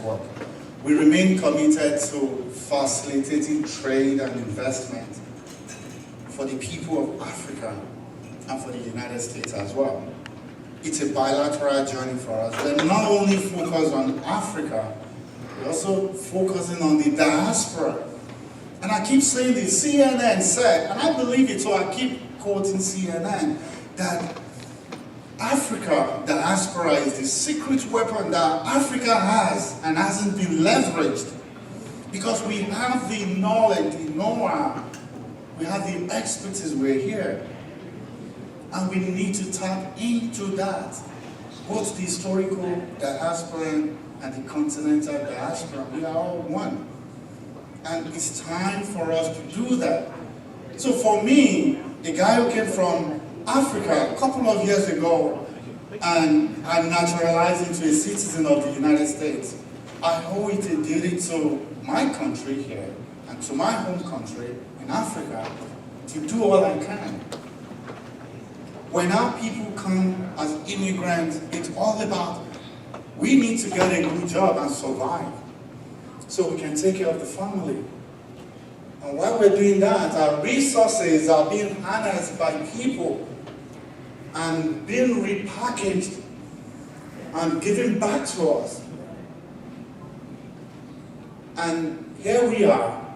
work. We remain committed to facilitating trade and investment for the people of Africa and for the United States as well. It's a bilateral journey for us. We're not only focused on Africa, we're also focusing on the diaspora. And I keep saying this, CNN said, and I believe it, so I keep quoting CNN, that Africa, diaspora, is the secret weapon that Africa has and hasn't been leveraged. Because we have the knowledge, the know-how, we have the expertise, we're here. And we need to tap into that. Both the historical diaspora and the continental diaspora, we are all one. And it's time for us to do that. So for me, the guy who came from Africa a couple of years ago and I'm naturalized into a citizen of the United States, I owe it a duty to my country here and to my home country in Africa to do all I can. When our people come as immigrants, it's all about we need to get a good job and survive so we can take care of the family. And while we're doing that, our resources are being harnessed by people and being repackaged and given back to us. And here we are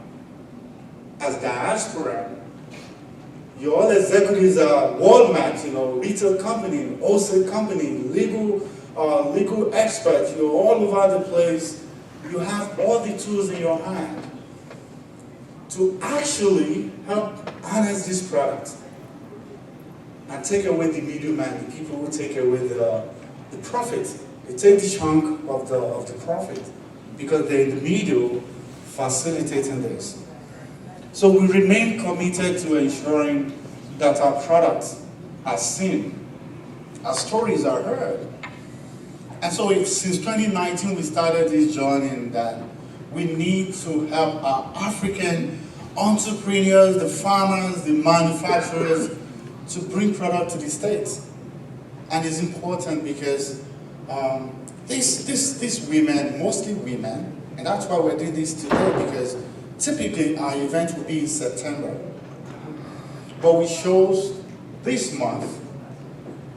as diaspora. Your all executives are Walmart, retail company, wholesale company, legal experts. You're all over the place. You have all the tools in your hand to actually help harness this product and take away the middleman, the people who take away the profit. They take the chunk of the profit because they're in the middle facilitating this. So we remain committed to ensuring that our products are seen, our stories are heard. And so since 2019 we started this journey that we need to help our African entrepreneurs, the farmers, the manufacturers to bring product to the States. And it's important because these women, mostly women, and that's why we're doing this today, because typically our event will be in September. But we chose this month,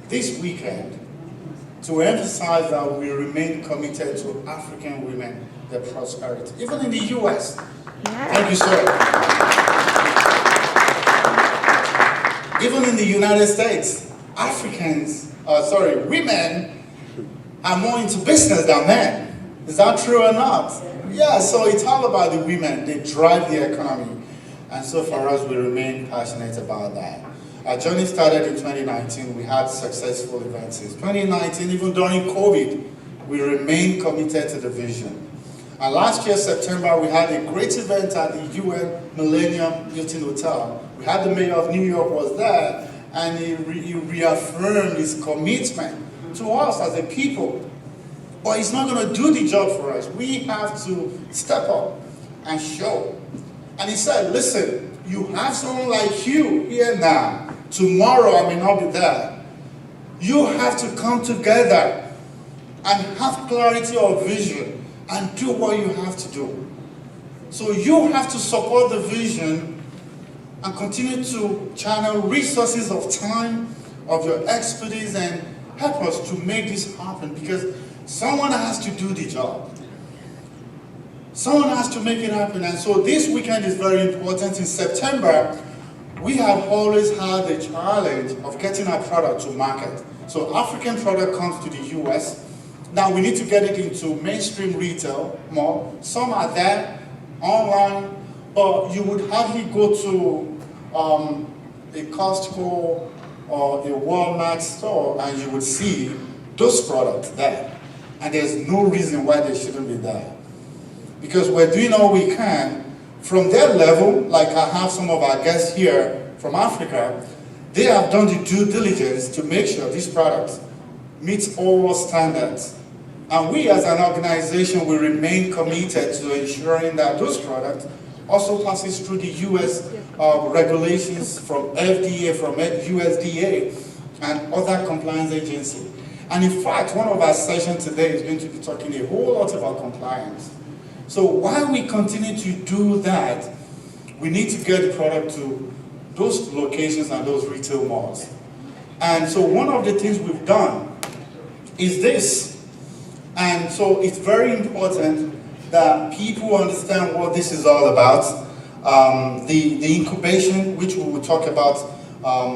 this weekend, to emphasize that we remain committed to African women, their prosperity, even in the US. Thank you, sir. Even in the United States, women are more into business than men. Is that true or not? Yeah, so it's all about the women. They drive the economy. And so for us, we remain passionate about that. Our journey started in 2019. We had successful events in 2019. Even during COVID, we remained committed to the vision. And last year, September, we had a great event at the UN Millennium Hilton Hotel. We had the mayor of New York was there, and he reaffirmed his commitment to us as a people. But it's not going to do the job for us. We have to step up and show. And he said, listen, you have someone like you here now. Tomorrow I may not be there. You have to come together and have clarity of vision and do what you have to do. So you have to support the vision and continue to channel resources of time, of your expertise, and help us to make this happen, because someone has to do the job. Someone has to make it happen. And so this weekend is very important. In September, we have always had the challenge of getting our product to market. So African product comes to the US. Now we need to get it into mainstream retail more. Some are there online, but you would hardly go to a Costco or a Walmart store and you would see those products there. And there's no reason why they shouldn't be there. Because we're doing all we can from their level. Like I have some of our guests here from Africa, they have done the due diligence to make sure this product meets all standards. And we as an organization will remain committed to ensuring that those products also passes through the US regulations from FDA, from USDA, and other compliance agencies. And in fact, one of our sessions today is going to be talking a whole lot about compliance. So while we continue to do that, we need to get the product to those locations and those retail malls. And so one of the things we've done is this. And so it's very important that people understand what this is all about. The incubation, which we will talk about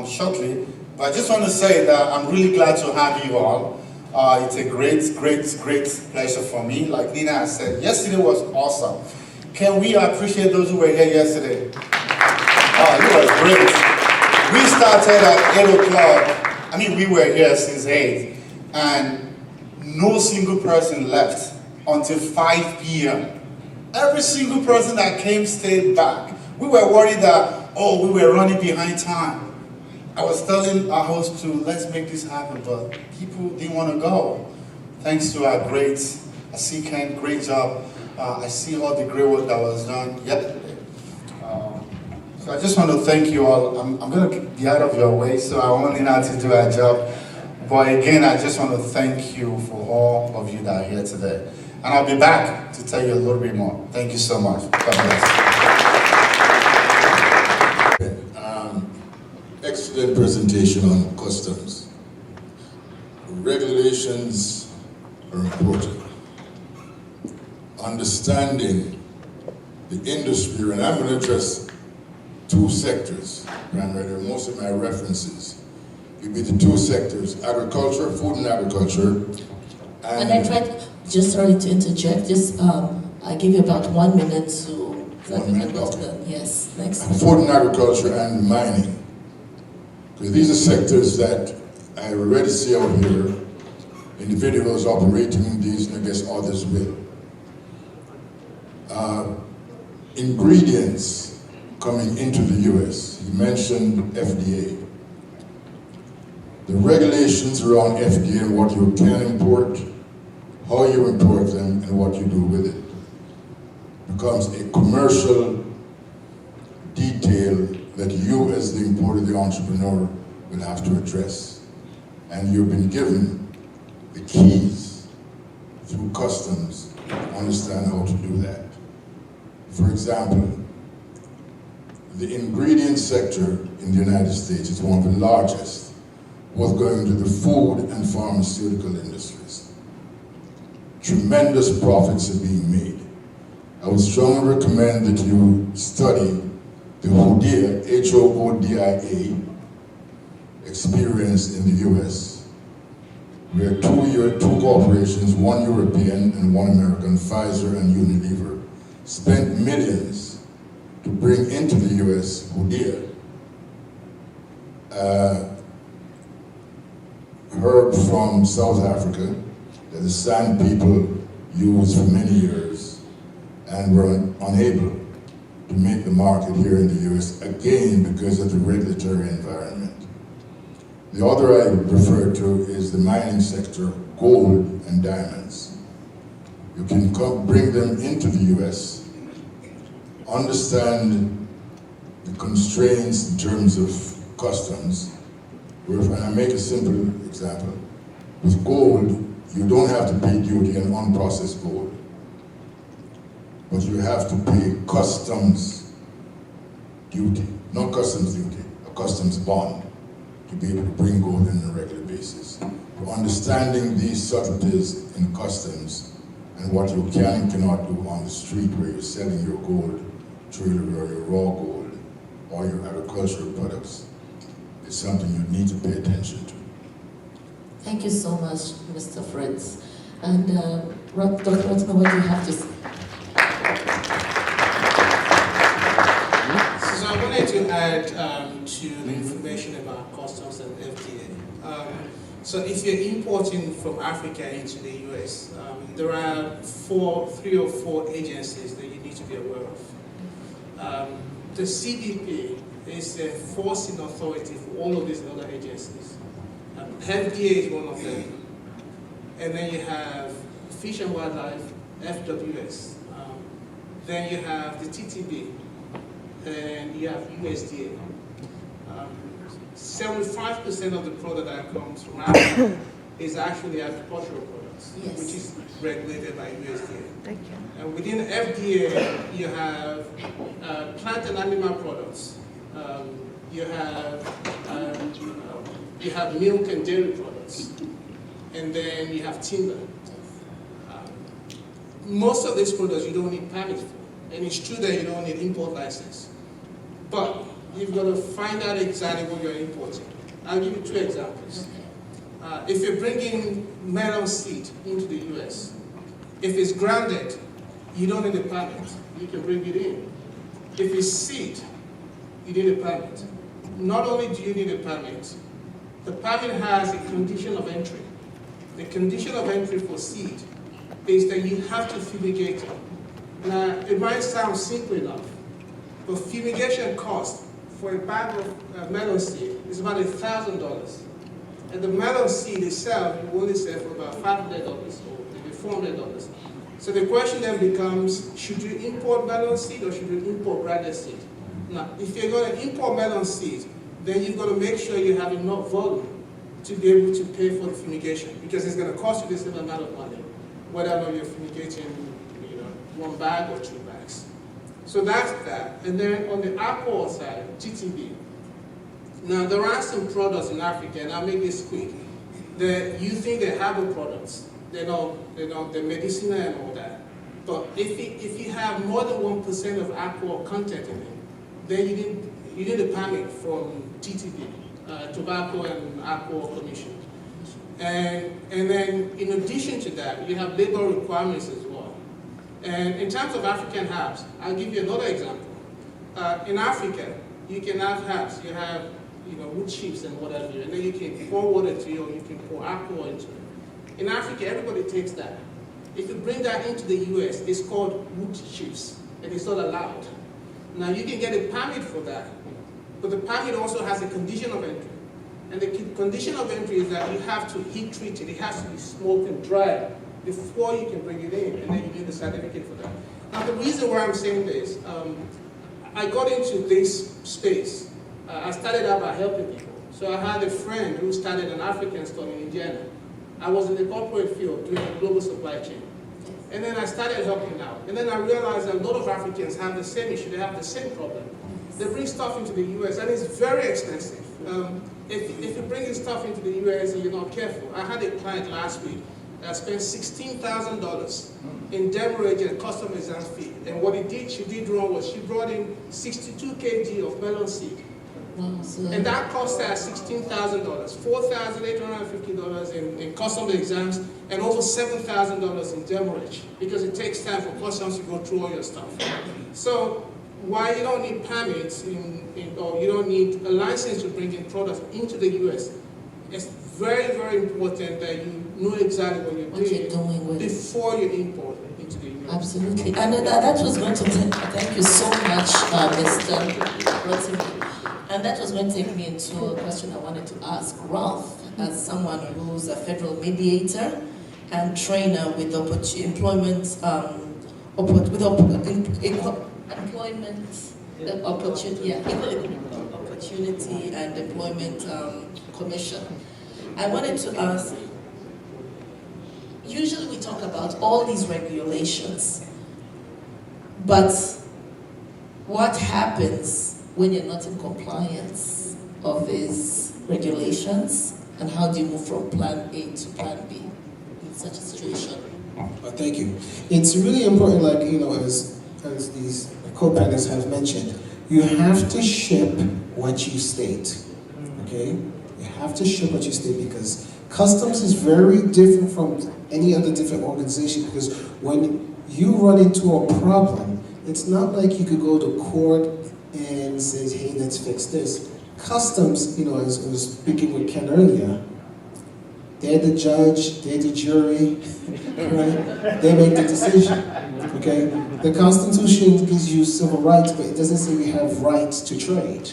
shortly. But I just want to say that I'm really glad to have you all. It's a great pleasure for me. Like Nina has said, yesterday was awesome. Can we appreciate those who were here yesterday? Oh, it was great. We started at 8 o'clock. I mean, we were here since 8. And no single person left until 5 p.m. Every single person that came stayed back. We were worried that, oh, we were running behind time. I was telling our host to let's make this happen, but people didn't want to go. Thanks to our I see Ken, great job. I see all the great work that was done yesterday. So I just want to thank you all. I'm going to be out of your way, so I won't need to do our job. But again, I just want to thank you for all of you that are here today. And I'll be back to tell you a little bit more. Thank you so much. God bless. Excellent presentation on customs. Regulations are important. Understanding the industry, and I'm going to address two sectors, primarily. Most of my references will be the two sectors: agriculture, food and agriculture. And I tried, just sorry to interject, just I give you about 1 minute to. 1 minute, okay. Yes, next. Food and agriculture and mining. Because these are sectors that I already see out here, individuals operating in these, and I guess others will. Ingredients coming into the U.S. You mentioned FDA. The regulations around FDA and what you can import, how you import them, and what you do with it becomes a commercial detail that you as the importer, the entrepreneur, will have to address. And you've been given the keys through customs to understand how to do that. For example, the ingredient sector in the United States is one of the largest, both going to the food and pharmaceutical industries. Tremendous profits are being made. I would strongly recommend that you study the HOODIA, H-O-O-D-I-A, experience in the U.S., where two corporations, one European and one American, Pfizer and Unilever, spent millions to bring into the U.S. HOODIA, herb from South Africa that the San people used for many years and were unable to make the market here in the U.S., again because of the regulatory environment. The other I refer to is the mining sector, gold and diamonds. You can bring them into the U.S., understand the constraints in terms of customs. And I make a simple example. With gold, you don't have to pay duty on unprocessed gold, but you have to pay customs duty, not customs duty, a customs bond, to be able to bring gold on a regular basis. So understanding these subtleties in customs and what you can and cannot do on the street where you're selling your gold, jewelry, or your raw gold, or your agricultural products, is something you need to pay attention to. Thank you so much, Mr. Fritz. And Dr. Ratna, what do you have to say? So I wanted to add to the information about customs and FDA. So if you're importing from Africa into the US, there are 3 or 4 agencies that you need to be aware of. The CBP is the enforcing authority for all of these other agencies. FDA is one of them. And then you have Fish and Wildlife, FWS. Then you have the TTB, and you have USDA. 75% of the product that comes from Africa is actually agricultural products, Yes. which is regulated by USDA. Thank you. And within FDA, you have plant and animal products. You have milk and dairy products, and then you have timber. Most of these products you don't need permits for, and it's true that you don't need import license. But you've got to find out exactly what you're importing. I'll give you 2 examples. If you're bringing melon seed into the US, if it's grounded, you don't need a permit. You can bring it in. If it's seed, you need a permit. Not only do you need a permit, the permit has a condition of entry. The condition of entry for seed is that you have to fumigate it. Now, it might sound simple enough, but fumigation cost for a bag of melon seed is about $1,000. And the melon seed itself, you only sell for about $500 or maybe $400. So the question then becomes, should you import melon seed or should you import branded seed? Now, if you're going to import melon seed, then you've got to make sure you have enough volume to be able to pay for the fumigation, because it's going to cost you the same amount of money, whether or not you're fumigating, 1 bag or 2 bags. So that's that. And then on the alcohol side, GTB. Now, there are some products in Africa, and I'll make this quick, that you think they're herbal products. They're medicinal and all that. But if you have more than 1% of alcohol content in it, then you need a permit from TTB, Tobacco and Alcohol Commission. And then in addition to that, you have labor requirements as well. And in terms of African herbs, I'll give you another example. In Africa, you can have herbs. You have wood chips and whatever, and then you can pour water to it, or you can pour alcohol into it. In Africa, everybody takes that. If you bring that into the US, it's called wood chips, and it's not allowed. Now, you can get a permit for that, but the permit also has a condition of entry. And the condition of entry is that you have to heat treat it. It has to be smoked and dried before you can bring it in, and then you need a certificate for that. Now, the reason why I'm saying this, I got into this space. I started out by helping people. So I had a friend who started an African store in Indiana. I was in the corporate field doing the global supply chain. And then I started helping out. And then I realized that a lot of Africans have the same issue. They have the same problem. They bring stuff into the US, and it's very expensive. If you're bringing stuff into the US and you're not careful, I had a client last week that spent $16,000 in demurrage and custom exam fee. And what she did wrong was she brought in 62 kg of melon seed. And that cost her $16,000, $4,850 in customs exams, and over $7,000 in demurrage, because it takes time for customs to go through all your stuff. So while you don't need permits or you don't need a license to bring in products into the US, it's very, very important that you know exactly what you're doing before you import into the US. Absolutely. And that was going to thank you so much, Mr. Rotimi. And that was going to take me into a question I wanted to ask Ralph, as someone who's a federal mediator and trainer with employment opportunity and employment commission. I wanted to ask, usually we talk about all these regulations, but what happens when you're not in compliance of these regulations, and how do you move from plan A to plan B in such a situation? Thank you. It's really important, as these co-panelists have mentioned, you have to ship what you state, okay? You have to ship what you state, because customs is very different from any other different organization, because when you run into a problem, it's not like you could go to court and says, hey, let's fix this. Customs, as I was speaking with Ken earlier, they're the judge, they're the jury, right? They make the decision, okay? The Constitution gives you civil rights, but it doesn't say you have rights to trade,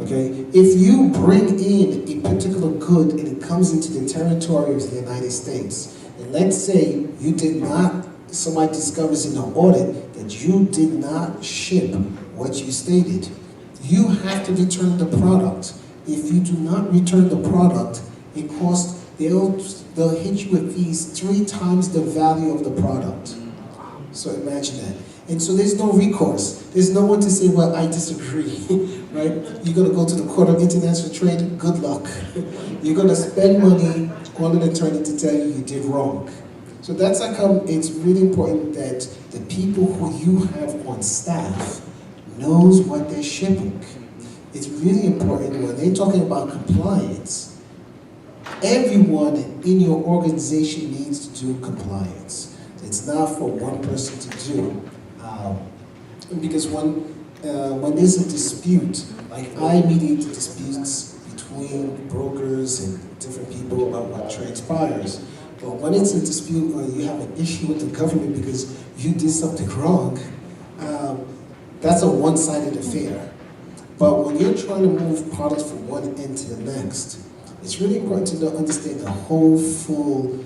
okay? If you bring in a particular good and it comes into the territory of the United States, and let's say you did not, somebody discovers in an audit that you did not ship what you stated, you have to return the product. If you do not return the product, it costs, they'll they'll hit you with fees 3 times the value of the product. So imagine that. And so there's no recourse. There's no one to say, well, I disagree, right? You're going to go to the Court of International Trade, good luck. You're going to spend money on an attorney to tell you did wrong. So that's how come it's really important that the people who you have on staff knows what they're shipping. It's really important when they're talking about compliance, everyone in your organization needs to do compliance. It's not for one person to do. Because when there's a dispute, like I mediate disputes between brokers and different people about what transpires. But when it's a dispute or you have an issue with the government because you did something wrong, that's a one-sided affair. But when you're trying to move products from one end to the next, it's really important to understand the whole full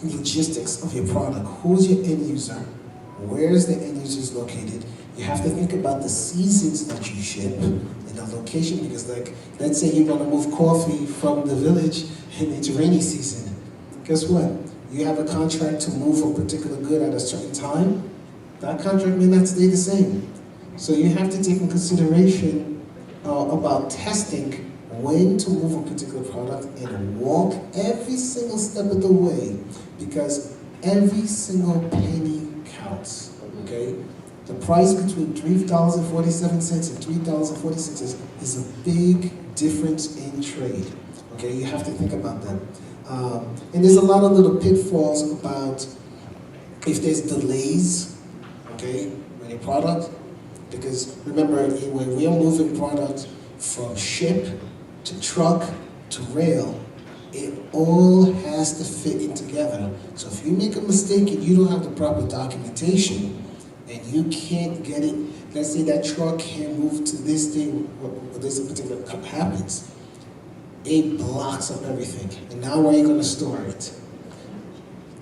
logistics of your product. Who's your end user? Where's the end users located? You have to think about the seasons that you ship and the location, because like, let's say you want to move coffee from the village and it's rainy season. Guess what? You have a contract to move a particular good at a certain time. That contract may not stay the same. So you have to take in consideration about testing when to move a particular product and walk every single step of the way, because every single penny counts, okay? The price between $3.47 and $3.46 is a big difference in trade, okay? You have to think about that. And there's a lot of little pitfalls about if there's delays, okay, in a product, because remember, when we are moving product from ship to truck to rail, it all has to fit in together. So if you make a mistake and you don't have the proper documentation and you can't get it, let's say that truck can't move to this thing, or there's a particular cup happens, it blocks up everything. And now where are you going to store it?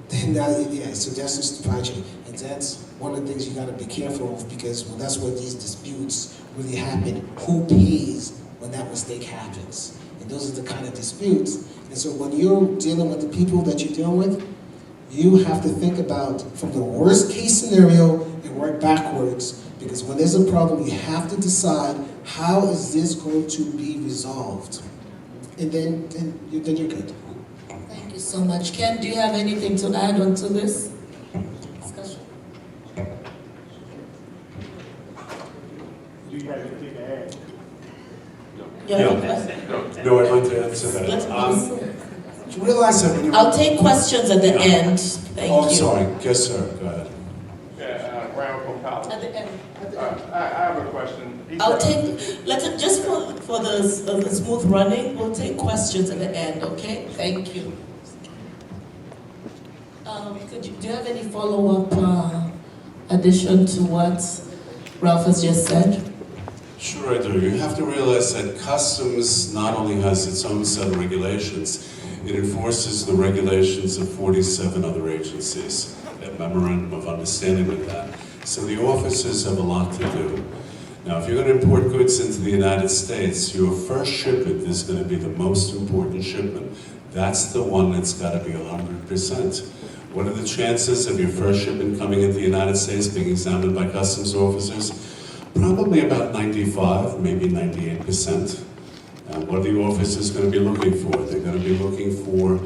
Then now, yeah, so that's the supply chain. And that's one of the things you got to be careful of, because well, that's where these disputes really happen. Who pays when that mistake happens? And those are the kind of disputes. And so when you're dealing with the people that you're dealing with, you have to think about from the worst case scenario and work backwards, because when there's a problem, you have to decide how is this going to be resolved. And then you're good. Thank you so much. Ken, do you have anything to add on to this discussion? Do you have anything to add? No, I'd like to answer that. You realize that when you I'll take questions at the end. Thank you. Oh, sorry. Yes, sir. Go ahead. Yeah, Brown from College. At the end. I have a question. I'll take, just for the smooth running, we'll take questions at the end, okay? Thank you. Do you have any follow-up addition to what Ralph has just said? Sure, I do. You have to realize that customs not only has its own set of regulations, it enforces the regulations of 47 other agencies, a memorandum of understanding with that. So the officers have a lot to do. Now, if you're going to import goods into the United States, your first shipment is going to be the most important shipment. That's the one that's got to be 100%. What are the chances of your first shipment coming into the United States being examined by customs officers? Probably about 95, maybe 98%. What are the officers going to be looking for? They're going to be looking for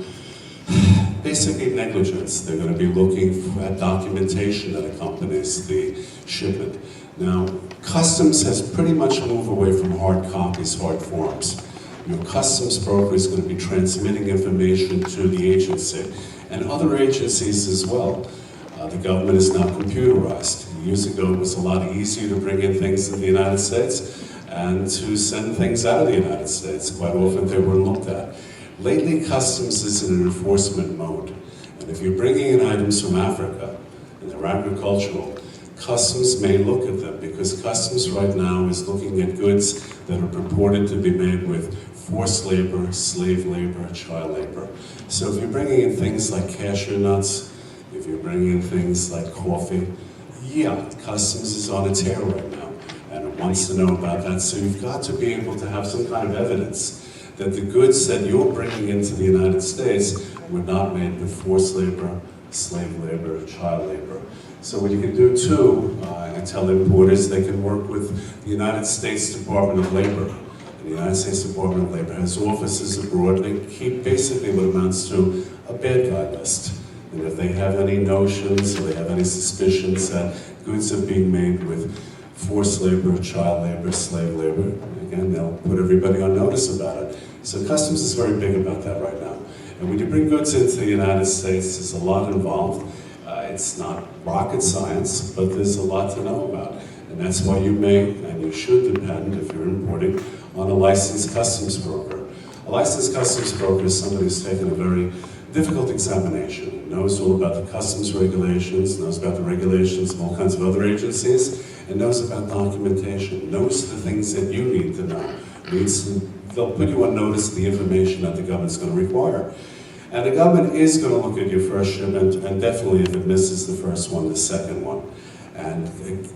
basically negligence. They're going to be looking at documentation that accompanies the shipment. Now, customs has pretty much moved away from hard copies, hard forms. Your customs broker is going to be transmitting information to the agency and other agencies as well. The government is now computerized. Years ago, it was a lot easier to bring in things in the United States and to send things out of the United States. Quite often, they weren't looked at. Lately, customs is in an enforcement mode. And if you're bringing in items from Africa, and they're agricultural, customs may look at them, because customs right now is looking at goods that are purported to be made with forced labor, slave labor, child labor. So if you're bringing in things like cashew nuts, if you're bringing in things like coffee, yeah, customs is on its hair right now, and it wants to know about that. So you've got to be able to have some kind of evidence that the goods that you're bringing into the United States were not made with forced labor, slave labor, child labor. So what you can do too, and I tell importers, they can work with the United States Department of Labor. And the United States Department of Labor has offices abroad. They keep basically what amounts to a bad guy list. And if they have any notions or they have any suspicions that goods are being made with forced labor, child labor, slave labor, again, they'll put everybody on notice about it. So customs is very big about that right now. And when you bring goods into the United States, there's a lot involved. It's not rocket science, but there's a lot to know about. And that's why you may, and you should depend, if you're importing, on a licensed customs broker. A licensed customs broker is somebody who's taken a very difficult examination, knows all about the customs regulations, knows about the regulations of all kinds of other agencies, and knows about documentation, knows the things that you need to know. They'll put you on notice of the information that the government's going to require. And the government is going to look at your first shipment, and definitely if it misses the first one, the second one. And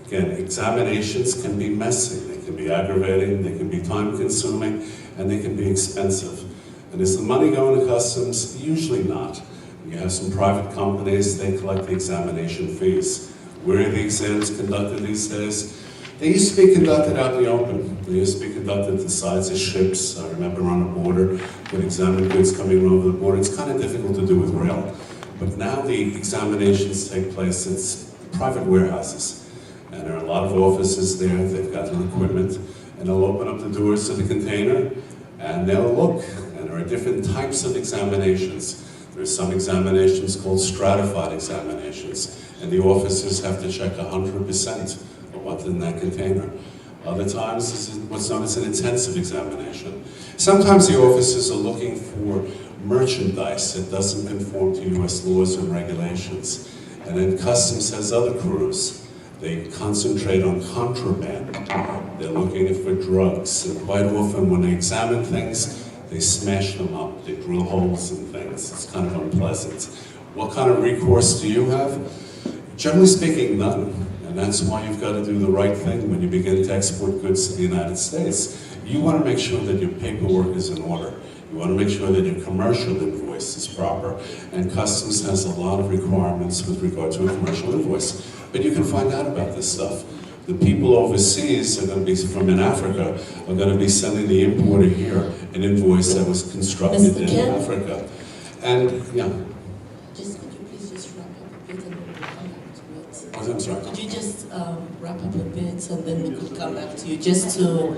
again, examinations can be messy, they can be aggravating, they can be time-consuming, and they can be expensive. And is the money going to customs? Usually not. You have some private companies, they collect the examination fees. Where are the exams conducted these days? They used to be conducted out in the open. They used to be conducted at the sides of ships. I remember on a border, with examined goods coming over the border. It's kind of difficult to do with rail. But now the examinations take place at private warehouses. And there are a lot of offices there, they've got their equipment, and they'll open up the doors to the container, and they'll look. And there are different types of examinations. There's some examinations called stratified examinations, and the officers have to check 100% of what's in that container. Other times, this is what's known as an intensive examination. Sometimes the officers are looking for merchandise that doesn't conform to U.S. laws and regulations. And then Customs has other crews. They concentrate on contraband. They're looking for drugs. And quite often when they examine things, they smash them up. They drill holes in things. It's kind of unpleasant. What kind of recourse do you have? Generally speaking, none. And that's why you've got to do the right thing when you begin to export goods to the United States. You want to make sure that your paperwork is in order. You want to make sure that your commercial invoice is proper. And Customs has a lot of requirements with regard to a commercial invoice. But you can find out about this stuff. The people overseas are going to be, from in Africa, are going to be sending the importer here an invoice that was constructed in Africa. And, yeah. Just could you please just wrap up a bit and then we'll come back to it? I'm sorry. Could you just wrap up a bit and then we could come back to you, just to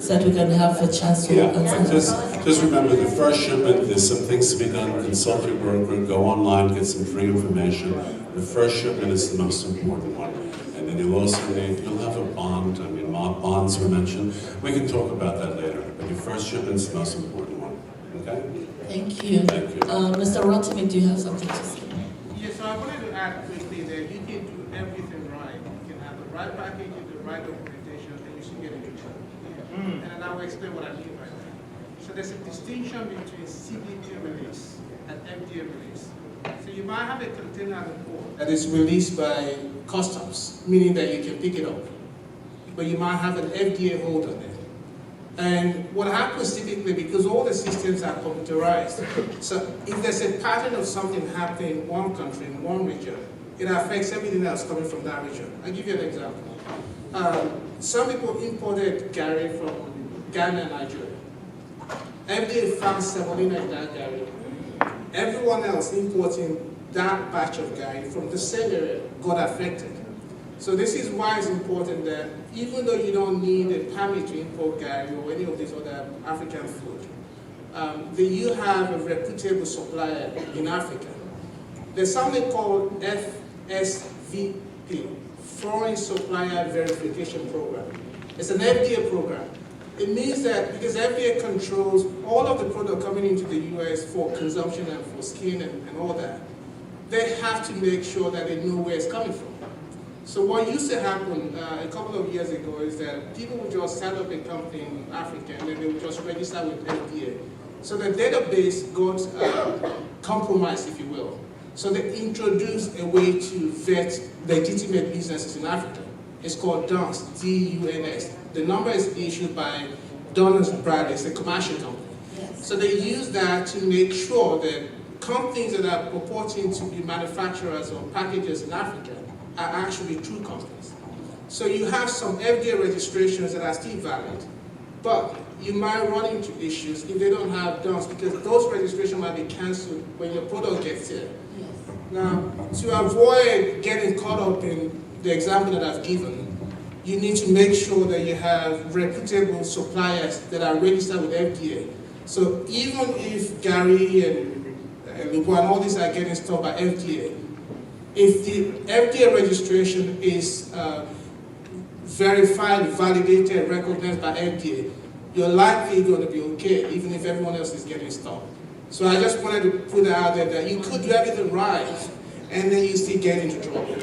so that we can have a chance to answer. Just remember the first shipment, there's some things to be done. Consult your broker, go online, get some free information. The first shipment is the most important one. And then you'll also need, you'll have a bond. I mean, bonds were mentioned. We can talk about that later. But your first shipment is the most important one. Okay? Thank you. Thank you. Mr. Rotimi, do you have something to say? Yes, so I wanted to add quickly that you can do everything right. You can have the right packaging, the right documentation, and you should get a good job. And then I will explain what I mean by that. So there's a distinction between CBP release and FDA release. So you might have a container at the port that is released by customs, meaning that you can pick it up. But you might have an FDA hold on it. And what happens typically, because all the systems are computerized, so if there's a pattern of something happening in one country, in one region, it affects everything else coming from that region. I'll give you an example. Some people imported Gary from Ghana and Nigeria. FDA found semolina in that Gary. Everyone else importing that batch of Gary from the same area got affected. So this is why it's important that even though you don't need a permit to import Gary or any of these other African food, that you have a reputable supplier in Africa. There's something called FSVP, Foreign Supplier Verification Program. It's an FDA program. It means that because FDA controls all of the product coming into the US for consumption and for skin and all that, they have to make sure that they know where it's coming from. So what used to happen a couple of years ago is that people would just set up a company in Africa and then they would just register with FDA. So the database got compromised, if you will. So they introduced a way to vet legitimate businesses in Africa. It's called DUNS, D-U-N-S. The number is issued by Dun & Bradley, it's a commercial company. So they use that to make sure that companies that are purporting to be manufacturers or packagers in Africa are actually true companies. So you have some FDA registrations that are still valid, but you might run into issues if they don't have DONS, because those registrations might be cancelled when your product gets here. Now, to avoid getting caught up in the example that I've given, you need to make sure that you have reputable suppliers that are registered with FDA. So even if Gary and Lupo and all these are getting stopped by FDA, if the FDA registration is verified, validated, recognized by FDA, you're likely going to be okay, even if everyone else is getting stopped. So I just wanted to put that out there that you could do everything right, and then you still get into trouble.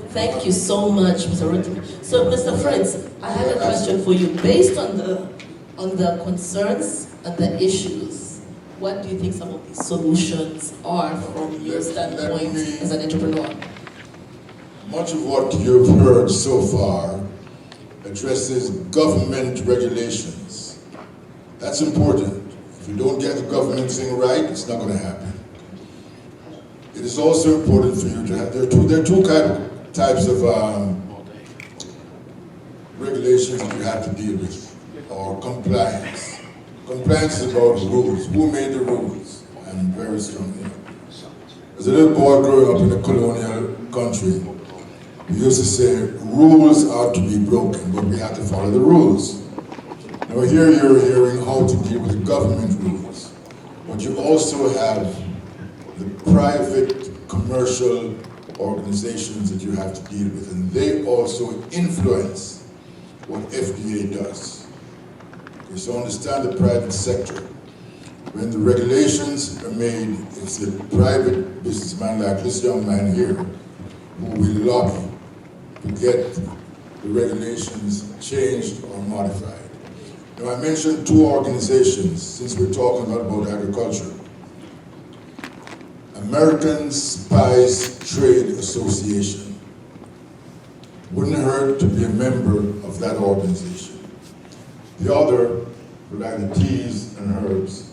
Thank you so much, Mr. Rutten. So, Mr. Fritz, I have a question for you. Based on the concerns and the issues, what do you think some of these solutions are from your standpoint as an entrepreneur? Much of what you've heard so far addresses government regulations. That's important. If you don't get the government thing right, it's not going to happen. It is also important for you to have, there are two types of regulations that you have to deal with, or compliance. Compliance is about rules. Who made the rules? I'm very strong here. As a little boy growing up in a colonial country, we used to say, rules are to be broken, but we have to follow the rules. Now here you're hearing how to deal with the government rules, but you also have the private commercial organizations that you have to deal with, and they also influence what FDA does. Okay, so understand the private sector. When the regulations are made, it's a private businessman like this young man here who will lobby to get the regulations changed or modified. Now I mentioned two organizations, since we're talking about agriculture. American Spice Trade Association. Wouldn't hurt to be a member of that organization. The other, like the teas and herbs,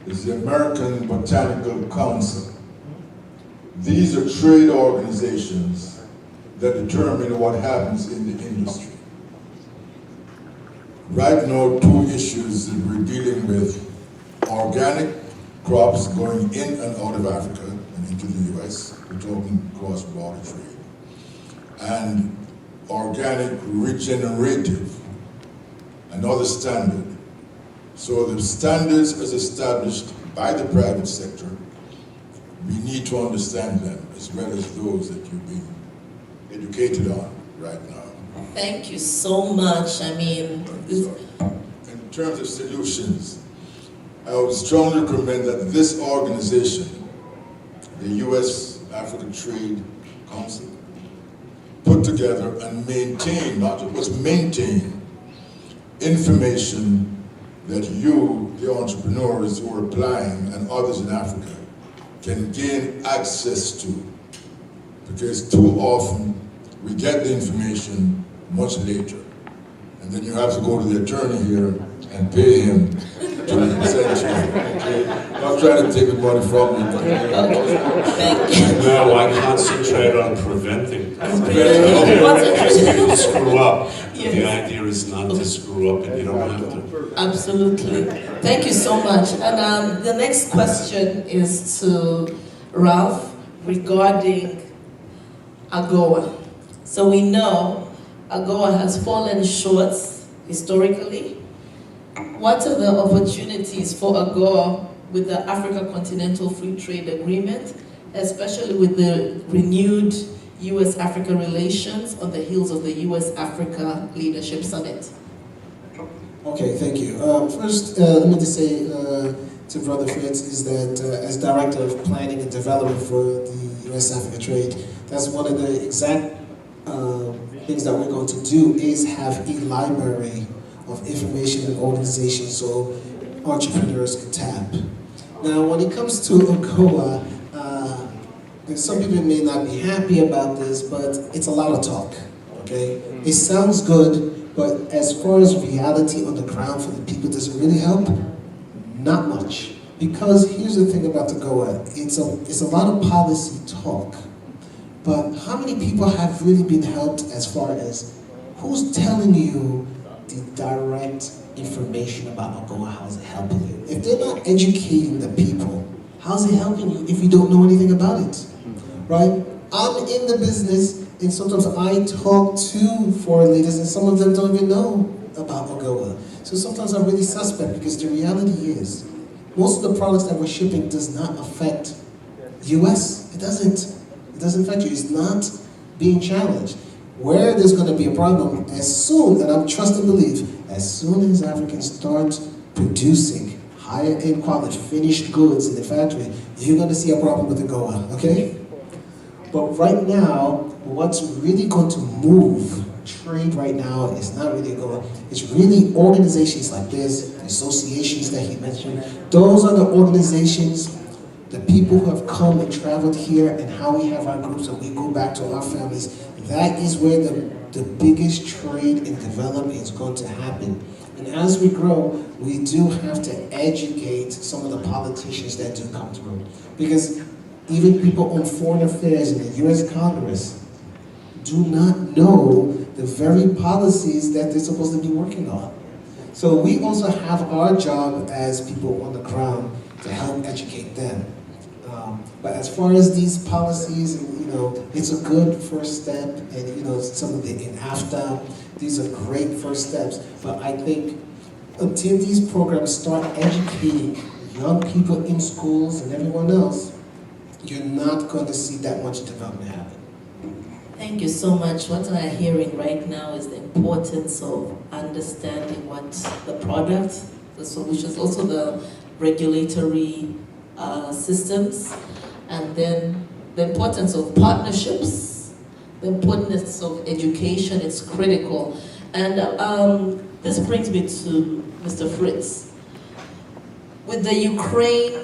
is the American Botanical Council. These are trade organizations that determine what happens in the industry. Right now, two issues that we're dealing with: organic crops going in and out of Africa and into the US, we're talking cross-border trade, and organic regenerative, another standard. So the standards as established by the private sector, we need to understand them as well as those that you're being educated on right now. Thank you so much. I mean, So, in terms of solutions, I would strongly recommend that this organization, the U.S. Africa Trade Council, put together and maintain, not just maintain, information that you, the entrepreneurs who are applying, and others in Africa, can gain access to. Because too often, we get the information much later. And then you have to go to the attorney here and pay him to present you. Okay? I'm trying to take the money from you. thank you. No, I concentrate on preventing. Preventing. You screw up. Yes. The idea is not to screw up, and you don't have to. Absolutely. Thank you so much. And the next question is to Ralph regarding AGOA. So we know AGOA has fallen short historically. What are the opportunities for AGOA with the Africa Continental Free Trade Agreement, especially with the renewed U.S.-Africa relations on the heels of the U.S.-Africa Leadership Summit? Okay, thank you. First, let me just say to Brother Fritz is that as Director of Planning and Development for the U.S.-Africa Trade, that's one of the exact things that we're going to do is have a library of information and organizations so entrepreneurs can tap. Now, when it comes to AGOA, some people may not be happy about this, but it's a lot of talk, okay? It sounds good, but as far as reality on the ground for the people, does it really help? Not much. Because here's the thing about the Goa, it's a lot of policy talk. But how many people have really been helped as far as who's telling you the direct information about AGOA? How's it helping you? If they're not educating the people, how's it helping you if you don't know anything about it? Right? I'm in the business, and sometimes I talk to foreign leaders, and some of them don't even know about AGOA. So sometimes I'm really suspect, because the reality is, most of the products that we're shipping does not affect US. It doesn't. It doesn't affect you. It's not being challenged. Where there's going to be a problem, as soon, and I'm trust and believe, as soon as Africans start producing higher end quality finished goods in the factory, you're going to see a problem with AGOA, okay? But right now, what's really going to move trade right now is not really AGOA. It's really organizations like this, the associations that he mentioned. Those are the organizations, the people who have come and traveled here, and how we have our groups and we go back to our families. That is where the biggest trade and development is going to happen. And as we grow, we do have to educate some of the politicians that do come through. Because even people on foreign affairs in the US Congress do not know the very policies that they're supposed to be working on. So we also have our job as people on the ground to help educate them. But as far as these policies, it's a good first step, and some of the in AFTA, these are great first steps. But I think until these programs start educating young people in schools and everyone else, you're not going to see that much development happen. Thank you so much. What I'm hearing right now is the importance of understanding what the product, the solutions, also the regulatory systems, and then the importance of partnerships, the importance of education is critical. And this brings me to Mr. Fritz. With the Ukraine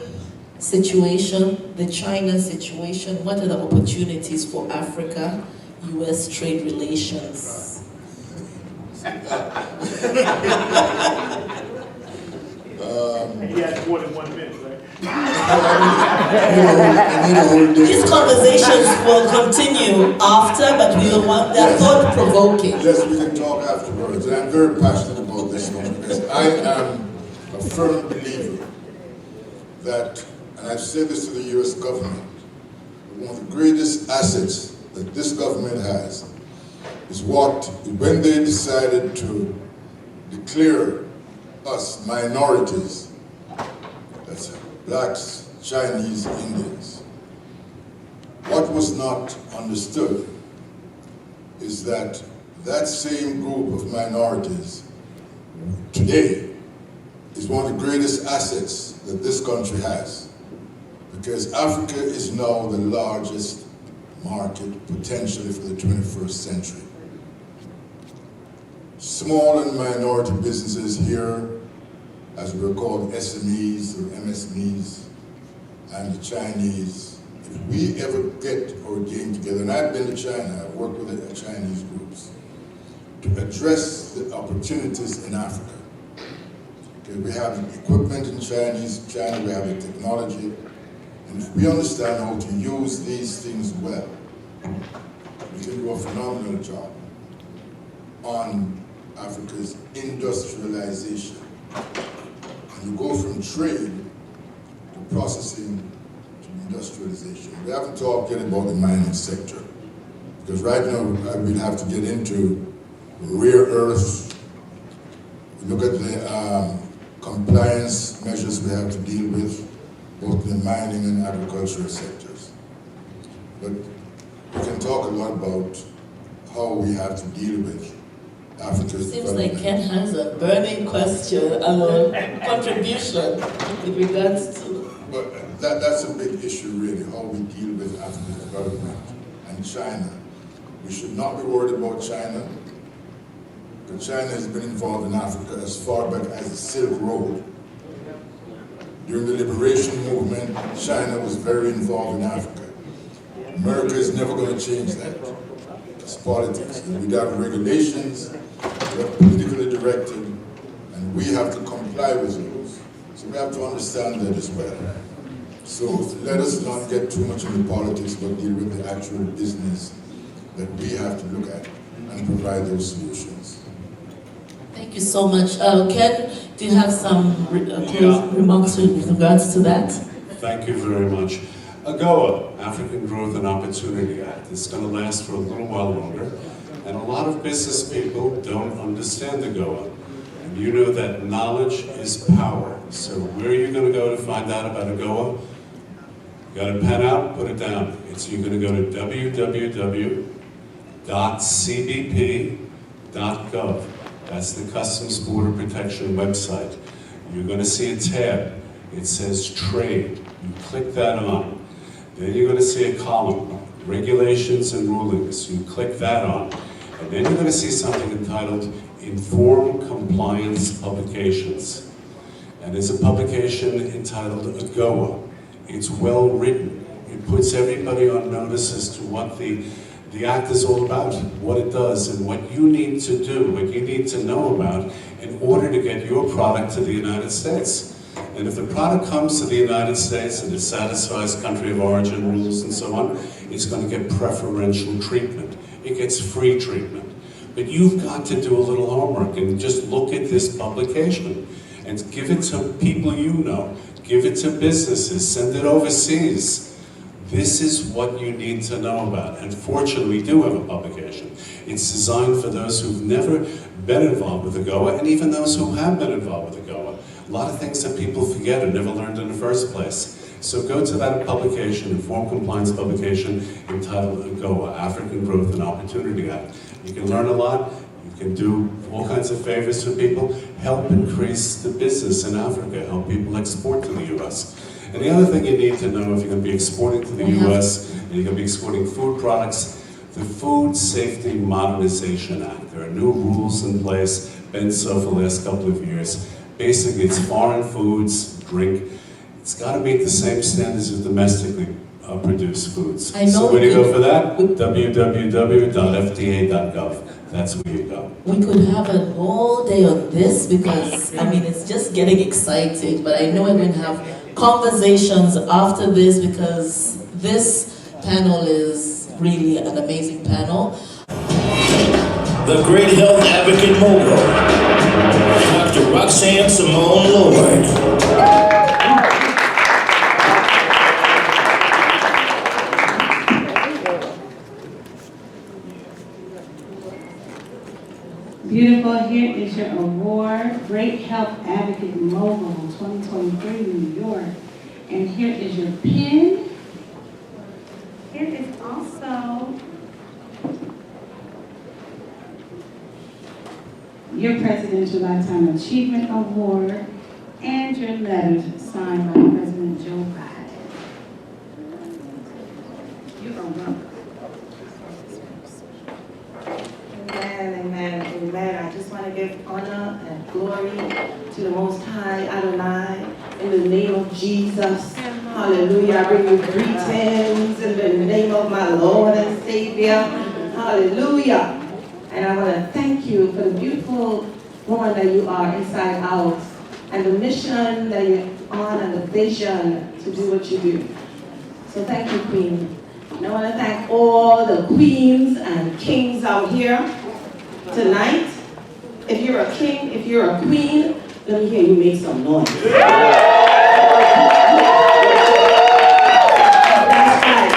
situation, the China situation, what are the opportunities for Africa, US trade relations? He has more than 1 minute, right? These conversations will continue after, but we don't want, they're thought-provoking. Yes, we can talk afterwards. And I'm very passionate about this one because I am a firm believer that, and I've said this to the US government, one of the greatest assets that this government has is when they decided to declare us minorities, that's blacks, Chinese, Indians. What was not understood is that that same group of minorities today is one of the greatest assets that this country has, because Africa is now the largest market potentially for the 21st century. Small and minority businesses here, as we're called SMEs or MSMEs, and the Chinese, if we ever get our game together, and I've been to China, I've worked with the Chinese groups, to address the opportunities in Africa. Okay, we have the equipment in China, we have the technology, and if we understand how to use these things well, we can do a phenomenal job on Africa's industrialization. And you go from trade to processing to industrialization. We haven't talked yet about the mining sector, because right now we'll have to get into rare earth. Look at the compliance measures we have to deal with, both in the mining and agricultural sectors. But we can talk a lot about how we have to deal with Africa's Seems development. like Ken has a burning question, contribution with regards to. But that's a big issue, really, how we deal with Africa's development and China. We should not be worried about China, because China has been involved in Africa as far back as the Silk Road. During the liberation movement, China was very involved in Africa. America is never going to change that. It's politics. We have regulations, they're politically directed, and we have to comply with those. So So we have to understand that as well. So let us not get too much into politics, but deal with the actual business that we have to look at and provide those solutions. Thank you so much. Ken, do you have some remarks with regards to that? Thank you very much. AGOA, African Growth and Opportunity Act, is going to last for a little while longer, and a lot of business people don't understand AGOA. And you know that knowledge is power. So where are you going to go to find out about AGOA? Got a pen out? Put it down. You're going to go to www.cbp.gov. That's the Customs Border Protection website. You're going to see a tab. It says Trade. You click that on. Then you're going to see a column, Regulations and Rulings. You click that on. And then you're going to see something entitled Informed Compliance Publications. And there's a publication entitled AGOA. It's well written. It puts everybody on notice as to what the act is all about, what it does, and what you need to do, what you need to know about in order to get your product to the United States. And if the product comes to the United States and it satisfies country of origin rules and so on, it's going to get preferential treatment. It gets free treatment. But you've got to do a little homework and just look at this publication and give it to people you know. Give it to businesses, send it overseas. This is what you need to know about. And fortunately, we do have a publication. It's designed for those who've never been involved with AGOA, and even those who have been involved with AGOA. A lot of things that people forget or never learned in the first place. So go to that publication, Informed Compliance publication, entitled AGOA, African Growth and Opportunity Act. You can learn a lot. You can do all kinds of favors for people, help increase the business in Africa, help people export to the U.S. And the other thing you need to know if you're going to be exporting to the U.S. and you're going to be exporting food products, the Food Safety Modernization Act. There are new rules in place, been so for the last couple of years. Basically, it's foreign foods, drink. It's got to meet the same standards as domestically produced foods. So where do you go for that? www.fda.gov. That's where you go. We could have a whole day on this because, I mean, it's just getting exciting, but I know we're going to have conversations after this because this panel is really an amazing panel. The great health advocate mogul, Dr. Roxanne Simone Lord. Beautiful, here is your award, Great Health Advocate Mogul 2023 New York. And here is your pin. Here is also your Presidential Lifetime Achievement Award and your letter signed by President Joe Biden. You are welcome. Amen, amen. I just want to give honor and glory to the Most High Adonai in the name of Jesus. Hallelujah. I bring you greetings in the name of my Lord and Savior. Hallelujah. And I want to thank you for the beautiful woman that you are inside out and the mission that you're on and the vision to do what you do. So thank you, Queen. And I want to thank all the queens and kings out here tonight. If you're a king, if you're a queen, let me hear you make some noise. That's right,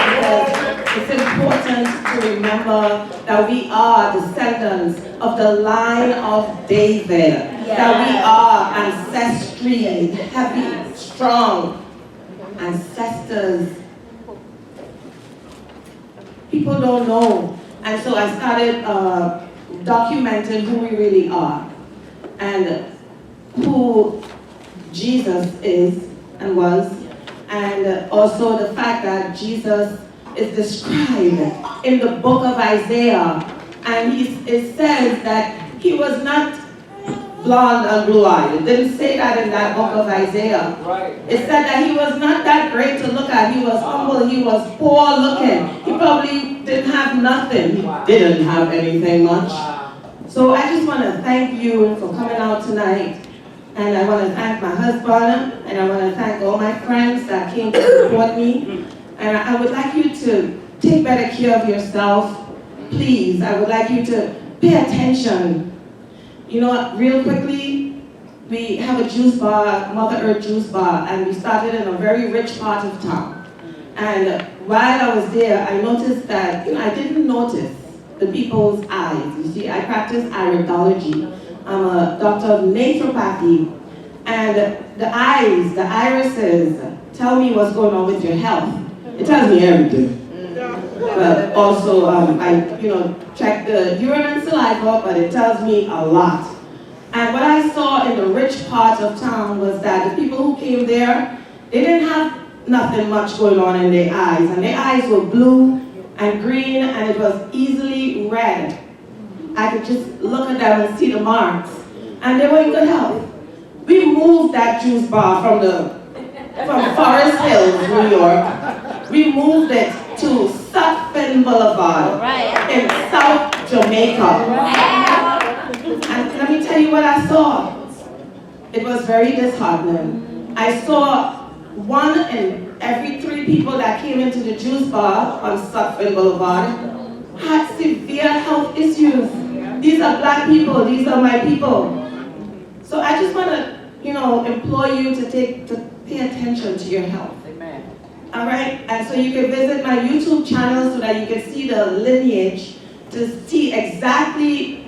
because it's important to remember that we are descendants of the line of David, that we are ancestry, heavy, strong ancestors. People don't know. And so I started documenting who we really are and who Jesus is and was, and also the fact that Jesus is described in the book of Isaiah, and it says that he was not blonde and blue-eyed. It didn't say that in that book of Isaiah. It said that he was not that great to look at. He was humble. He was poor looking. He probably didn't have nothing. He didn't have anything much. So I just want to thank you for coming out tonight. And I want to thank my husband And I want to thank all my friends that came to support me. And I would like you to take better care of yourself. Please, I would like you to pay attention. You know, real quickly, we have a juice bar, Mother Earth Juice Bar, and we started in a very rich part of town. And while I was there, I noticed that, I didn't notice the people's eyes. You see, I practice iridology. I'm a doctor of naturopathy. And the eyes, the irises, tell me what's going on with your health. It tells me everything. But also, I check the urine and saliva, but it tells me a lot. And what I saw in the rich part of town was that the people who came there, they didn't have nothing much going on in their eyes. And their eyes were blue and green, and it was easily red. I could just look at them and see the marks. And they were in good health. We moved that juice bar from Forest Hills, New York. We moved it to Sutphin Boulevard in South Jamaica. And let me tell you what I saw. It was very disheartening. I saw 1 in every 3 people that came into the juice bar on Sutphin Boulevard had severe health issues. These are black people, these are my people. So I just want to, implore you to pay attention to your health. Amen. All right? And so you can visit my YouTube channel so that you can see the lineage, to see exactly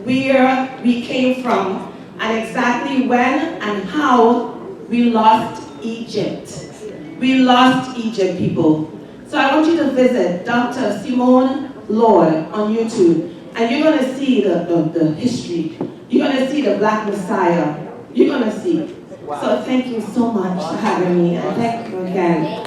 where we came from and exactly when and how we lost Egypt. We lost Egypt, people. So I want you to visit Dr. Simone Lord on YouTube, and you're going to see the history. You're going to see the Black Messiah. You're going to see. Wow. So thank you so much for having me, and thank you again.